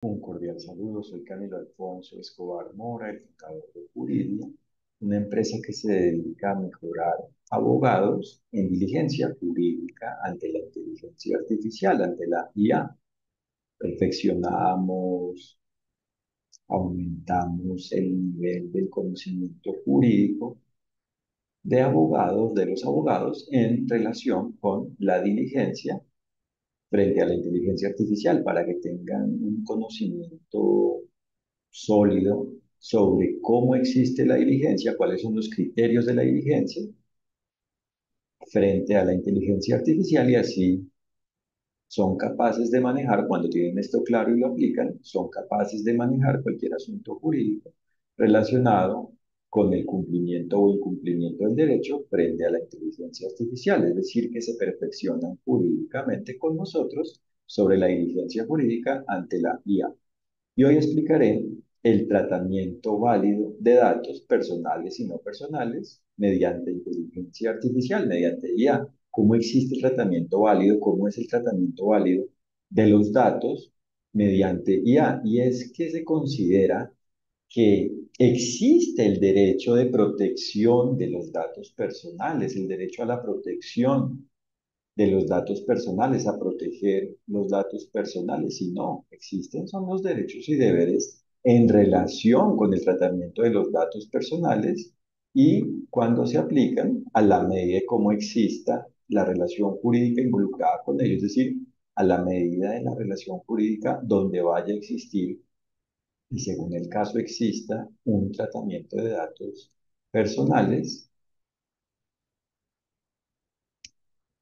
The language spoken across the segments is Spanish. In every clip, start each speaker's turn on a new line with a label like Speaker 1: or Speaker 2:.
Speaker 1: Un cordial saludo, soy Camilo Alfonso Escobar Mora, el fundador de Juridia, una empresa que se dedica a mejorar abogados en diligencia jurídica ante la inteligencia artificial, ante la IA. Perfeccionamos, aumentamos el nivel del conocimiento jurídico de los abogados en relación con la diligencia frente a la inteligencia artificial para que tengan un conocimiento sólido sobre cómo existe la diligencia, cuáles son los criterios de la diligencia frente a la inteligencia artificial y así son capaces de manejar, cuando tienen esto claro y lo aplican, son capaces de manejar cualquier asunto jurídico relacionado con el cumplimiento o incumplimiento del derecho frente a la inteligencia artificial, es decir, que se perfeccionan jurídicamente con nosotros sobre la diligencia jurídica ante la IA. Y hoy explicaré el tratamiento válido de datos personales y no personales mediante inteligencia artificial, mediante IA. ¿Cómo existe el tratamiento válido? ¿Cómo es el tratamiento válido de los datos mediante IA? Y es que se considera que existe el derecho de protección de los datos personales, el derecho a la protección de los datos personales, a proteger los datos personales. Y no, existen son los derechos y deberes en relación con el tratamiento de los datos personales y cuando se aplican a la medida de cómo exista la relación jurídica involucrada con ellos, es decir, a la medida de la relación jurídica donde vaya a existir y según el caso exista un tratamiento de datos personales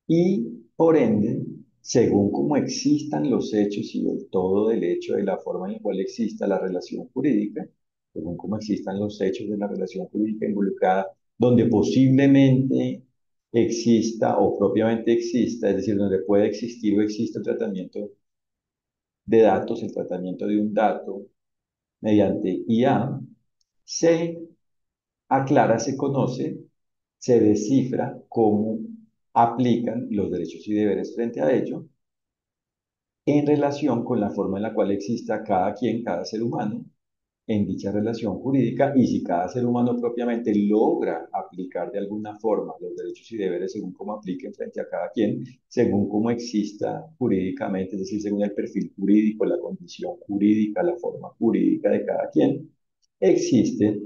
Speaker 1: y por ende, según cómo existan los hechos y el todo del hecho de la forma en la cual exista la relación jurídica, según cómo existan los hechos de la relación jurídica involucrada, donde posiblemente exista o propiamente exista, es decir, donde puede existir o existe el tratamiento de datos, el tratamiento de un dato mediante IA, se aclara, se conoce, se descifra cómo aplican los derechos y deberes frente a ello en relación con la forma en la cual exista cada quien, cada ser humano, en dicha relación jurídica y si cada ser humano propiamente logra aplicar de alguna forma los derechos y deberes según cómo apliquen frente a cada quien, según cómo exista jurídicamente, es decir, según el perfil jurídico, la condición jurídica, la forma jurídica de cada quien, existe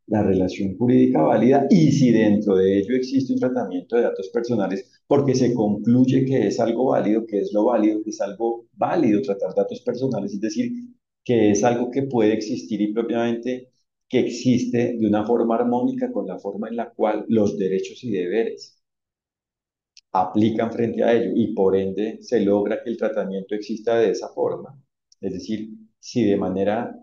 Speaker 1: la relación jurídica válida y si dentro de ello existe un tratamiento de datos personales porque se concluye que es algo válido, que es lo válido, que es algo válido tratar datos personales, es decir, que es algo que puede existir y propiamente que existe de una forma armónica con la forma en la cual los derechos y deberes aplican frente a ello y por ende se logra que el tratamiento exista de esa forma. Es decir, si de manera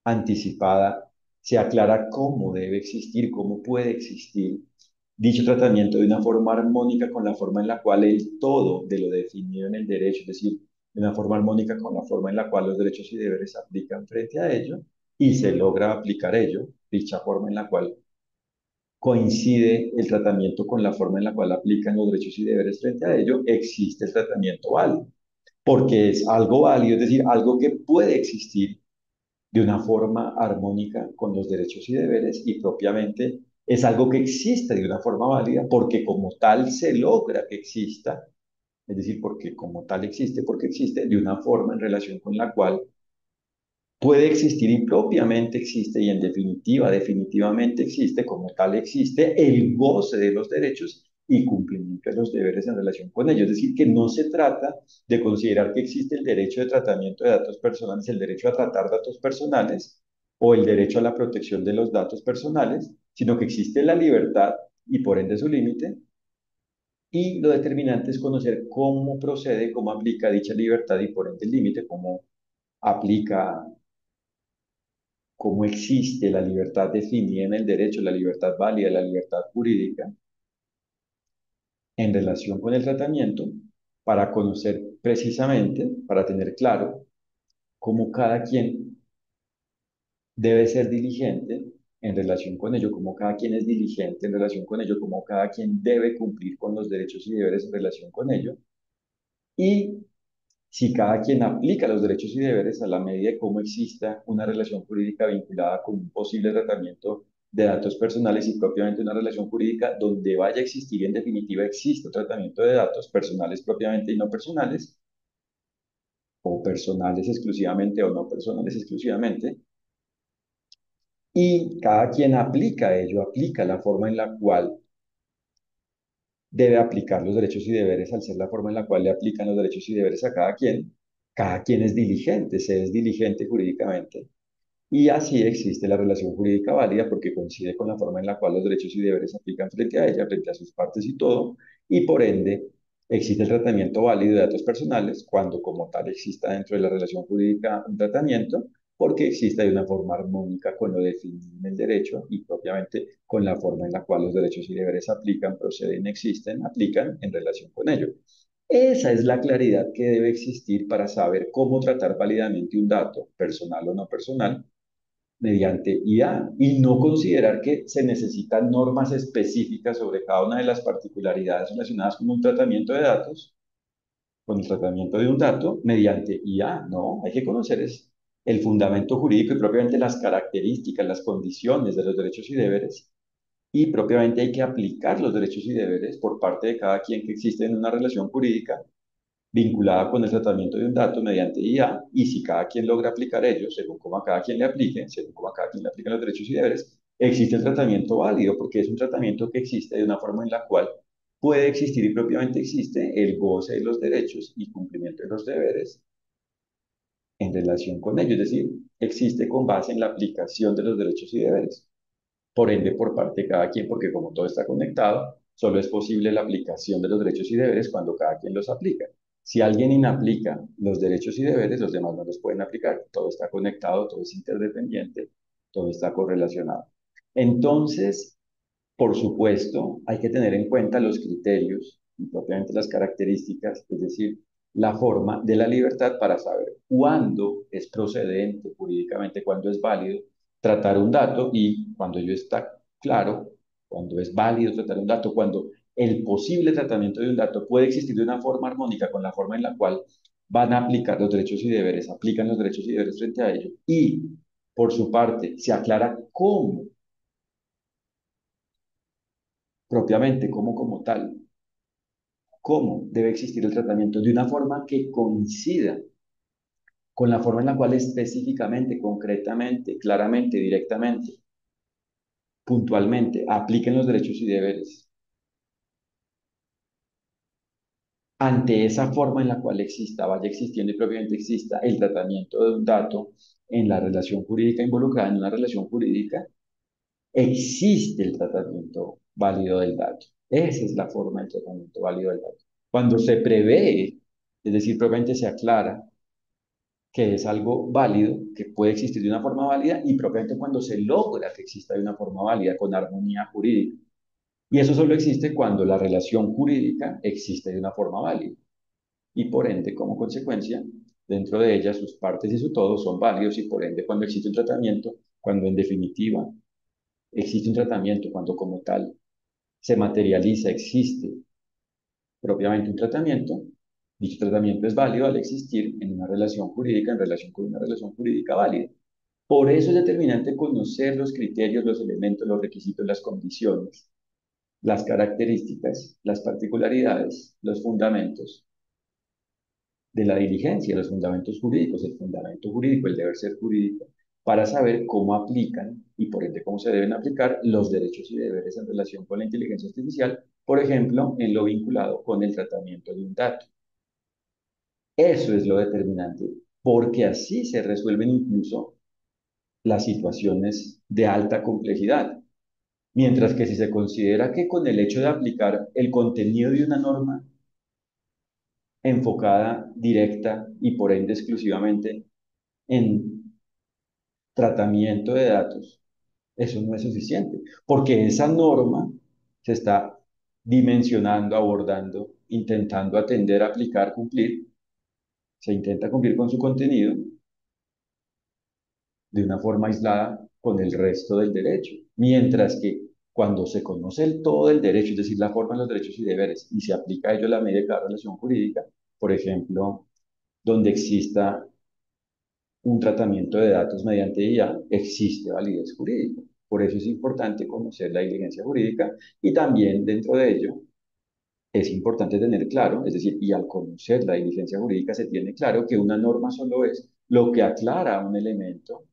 Speaker 1: anticipada se aclara cómo debe existir, cómo puede existir dicho tratamiento de una forma armónica con la forma en la cual el todo de lo definido en el derecho, es decir, de una forma armónica con la forma en la cual los derechos y deberes se aplican frente a ello y se logra aplicar ello, dicha forma en la cual coincide el tratamiento con la forma en la cual aplican los derechos y deberes frente a ello, existe el tratamiento válido, porque es algo válido, es decir, algo que puede existir de una forma armónica con los derechos y deberes y propiamente es algo que existe de una forma válida porque como tal se logra que exista, es decir, porque como tal existe, porque existe de una forma en relación con la cual puede existir y propiamente existe y en definitiva, definitivamente existe, como tal existe, el goce de los derechos y cumplimiento de los deberes en relación con ellos. Es decir, que no se trata de considerar que existe el derecho de tratamiento de datos personales, el derecho a tratar datos personales o el derecho a la protección de los datos personales, sino que existe la libertad y por ende su límite. Y lo determinante es conocer cómo procede, cómo aplica dicha libertad y por ende el límite, cómo aplica cómo existe la libertad definida en el derecho, la libertad válida, la libertad jurídica, en relación con el tratamiento, para conocer precisamente, para tener claro cómo cada quien debe ser diligente en relación con ello, cómo cada quien es diligente en relación con ello, cómo cada quien debe cumplir con los derechos y deberes en relación con ello, y si cada quien aplica los derechos y deberes a la medida de cómo exista una relación jurídica vinculada con un posible tratamiento de datos personales y propiamente una relación jurídica donde vaya a existir y en definitiva existe un tratamiento de datos personales propiamente y no personales, o personales exclusivamente o no personales exclusivamente, y cada quien aplica ello, aplica la forma en la cual debe aplicar los derechos y deberes al ser la forma en la cual le aplican los derechos y deberes a cada quien es diligente, se es diligente jurídicamente. Y así existe la relación jurídica válida porque coincide con la forma en la cual los derechos y deberes se aplican frente a ella, frente a sus partes y todo, y por ende existe el tratamiento válido de datos personales cuando como tal exista dentro de la relación jurídica un tratamiento, porque existe de una forma armónica con lo definido en el derecho y propiamente con la forma en la cual los derechos y deberes se aplican, proceden, existen, aplican en relación con ello. Esa es la claridad que debe existir para saber cómo tratar válidamente un dato, personal o no personal, mediante IA y no considerar que se necesitan normas específicas sobre cada una de las particularidades relacionadas con un tratamiento de datos, con el tratamiento de un dato mediante IA. No, hay que conocer el fundamento jurídico y propiamente las características, las condiciones de los derechos y deberes y propiamente hay que aplicar los derechos y deberes por parte de cada quien que existe en una relación jurídica vinculada con el tratamiento de un dato mediante IA, y si cada quien logra aplicar ello, según como a cada quien le aplique, según como a cada quien le apliquen los derechos y deberes, existe el tratamiento válido, porque es un tratamiento que existe de una forma en la cual puede existir y propiamente existe el goce de los derechos y cumplimiento de los deberes en relación con ello, es decir, existe con base en la aplicación de los derechos y deberes por ende por parte de cada quien, porque como todo está conectado, solo es posible la aplicación de los derechos y deberes cuando cada quien los aplica. Si alguien inaplica los derechos y deberes, los demás no los pueden aplicar. Todo está conectado, todo es interdependiente, todo está correlacionado. Entonces, por supuesto, hay que tener en cuenta los criterios y propiamente las características, es decir, la forma de la libertad para saber cuándo es procedente jurídicamente, cuándo es válido tratar un dato y cuando ello está claro, cuando es válido tratar un dato, cuando el posible tratamiento de un dato puede existir de una forma armónica con la forma en la cual van a aplicar los derechos y deberes, aplican los derechos y deberes frente a ello y, por su parte, se aclara cómo propiamente, cómo como tal cómo debe existir el tratamiento de una forma que coincida con la forma en la cual específicamente, concretamente, claramente, directamente, puntualmente apliquen los derechos y deberes ante esa forma en la cual exista, vaya existiendo y propiamente exista el tratamiento de un dato en la relación jurídica involucrada en una relación jurídica, existe el tratamiento válido del dato. Esa es la forma del tratamiento válido del dato. Cuando se prevé, es decir, propiamente se aclara que es algo válido, que puede existir de una forma válida y propiamente cuando se logra que exista de una forma válida, con armonía jurídica. Y eso solo existe cuando la relación jurídica existe de una forma válida. Y por ende, como consecuencia, dentro de ella sus partes y su todo son válidos y por ende cuando existe un tratamiento, cuando en definitiva existe un tratamiento, cuando como tal se materializa, existe propiamente un tratamiento, dicho tratamiento es válido al existir en una relación jurídica, en relación con una relación jurídica válida. Por eso es determinante conocer los criterios, los elementos, los requisitos, las condiciones, las características, las particularidades, los fundamentos de la diligencia, los fundamentos jurídicos, el fundamento jurídico, el deber ser jurídico, para saber cómo aplican y por ende cómo se deben aplicar los derechos y deberes en relación con la inteligencia artificial, por ejemplo, en lo vinculado con el tratamiento de un dato. Eso es lo determinante, porque así se resuelven incluso las situaciones de alta complejidad. Mientras que si se considera que con el hecho de aplicar el contenido de una norma enfocada directa y por ende exclusivamente en tratamiento de datos, eso no es suficiente, porque esa norma se está dimensionando, abordando, intentando atender, aplicar, cumplir, se intenta cumplir con su contenido de una forma aislada con el resto del derecho. Mientras que cuando se conoce el todo del derecho, es decir, la forma de los derechos y deberes, y se aplica a ello la medida de cada relación jurídica, por ejemplo, donde exista un tratamiento de datos mediante IA, existe validez jurídica. Por eso es importante conocer la diligencia jurídica y también dentro de ello es importante tener claro, es decir, y al conocer la diligencia jurídica se tiene claro que una norma solo es lo que aclara un elemento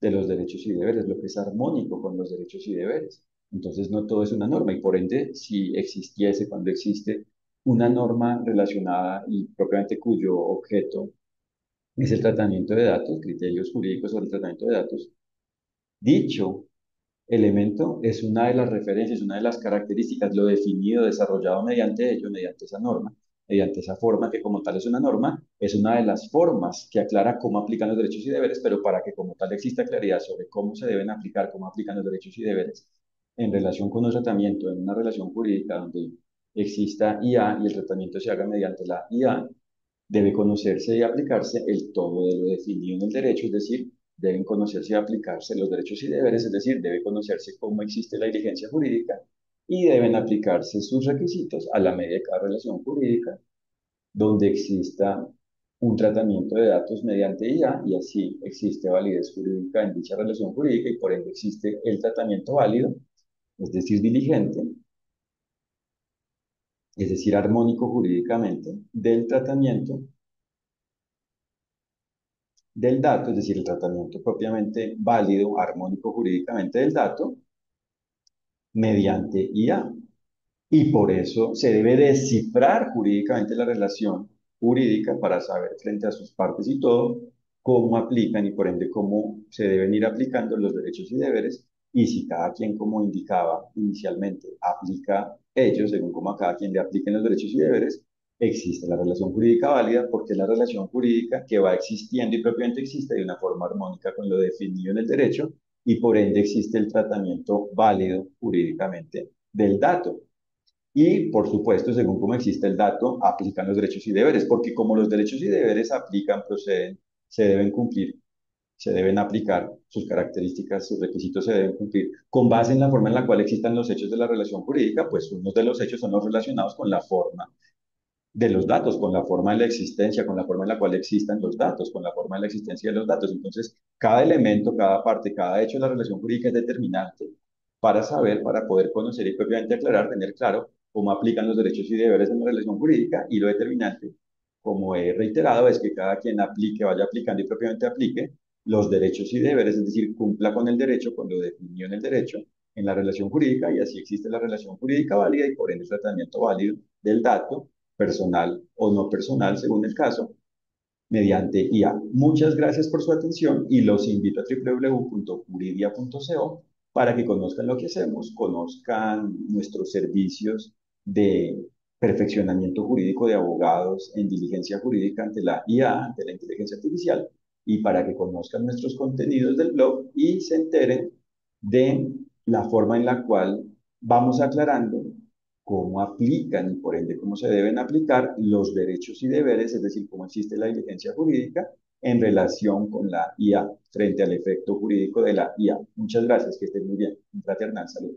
Speaker 1: de los derechos y deberes, lo que es armónico con los derechos y deberes. Entonces no todo es una norma y por ende, si existiese, cuando existe una norma relacionada y propiamente cuyo objeto es el tratamiento de datos, criterios jurídicos sobre el tratamiento de datos, dicho elemento es una de las referencias, una de las características, lo definido, desarrollado mediante ello, mediante esa norma, mediante esa forma que como tal es una norma, es una de las formas que aclara cómo aplican los derechos y deberes, pero para que como tal exista claridad sobre cómo se deben aplicar, cómo aplican los derechos y deberes en relación con un tratamiento, en una relación jurídica donde exista IA y el tratamiento se haga mediante la IA, debe conocerse y aplicarse el todo de lo definido en el derecho, es decir, deben conocerse y aplicarse los derechos y deberes, es decir, debe conocerse cómo existe la diligencia jurídica y deben aplicarse sus requisitos a la medida de cada relación jurídica donde exista un tratamiento de datos mediante IA y así existe validez jurídica en dicha relación jurídica y por ende existe el tratamiento válido, es decir, diligente, es decir, armónico jurídicamente del tratamiento del dato, es decir, el tratamiento propiamente válido, armónico jurídicamente del dato, mediante IA. Y por eso se debe descifrar jurídicamente la relación jurídica para saber frente a sus partes y todo cómo aplican y por ende cómo se deben ir aplicando los derechos y deberes y si cada quien, como indicaba inicialmente, aplica ellos según cómo a cada quien le apliquen los derechos y deberes, existe la relación jurídica válida porque es la relación jurídica que va existiendo y propiamente existe de una forma armónica con lo definido en el derecho y por ende existe el tratamiento válido jurídicamente del dato. Y, por supuesto, según cómo existe el dato, aplican los derechos y deberes, porque como los derechos y deberes aplican, proceden, se deben cumplir, se deben aplicar, sus características, sus requisitos se deben cumplir. Con base en la forma en la cual existan los hechos de la relación jurídica, pues unos de los hechos son los relacionados con la forma de los datos, con la forma de la existencia, con la forma en la cual existan los datos, con la forma de la existencia de los datos. Entonces, cada elemento, cada parte, cada hecho de la relación jurídica es determinante para saber, para poder conocer y propiamente aclarar, tener claro cómo aplican los derechos y deberes en la relación jurídica y lo determinante, como he reiterado, es que cada quien aplique, vaya aplicando y propiamente aplique los derechos y deberes, es decir, cumpla con el derecho, con lo definido en el derecho, en la relación jurídica y así existe la relación jurídica válida y por ende el tratamiento válido del dato personal o no personal, según el caso, mediante IA. Muchas gracias por su atención y los invito a www.juridia.co para que conozcan lo que hacemos, conozcan nuestros servicios de perfeccionamiento jurídico de abogados en diligencia jurídica ante la IA, ante la inteligencia artificial, y para que conozcan nuestros contenidos del blog y se enteren de la forma en la cual vamos aclarando cómo aplican y por ende cómo se deben aplicar los derechos y deberes, es decir, cómo existe la diligencia jurídica en relación con la IA frente al efecto jurídico de la IA. Muchas gracias, que estén muy bien. Un fraternal saludo.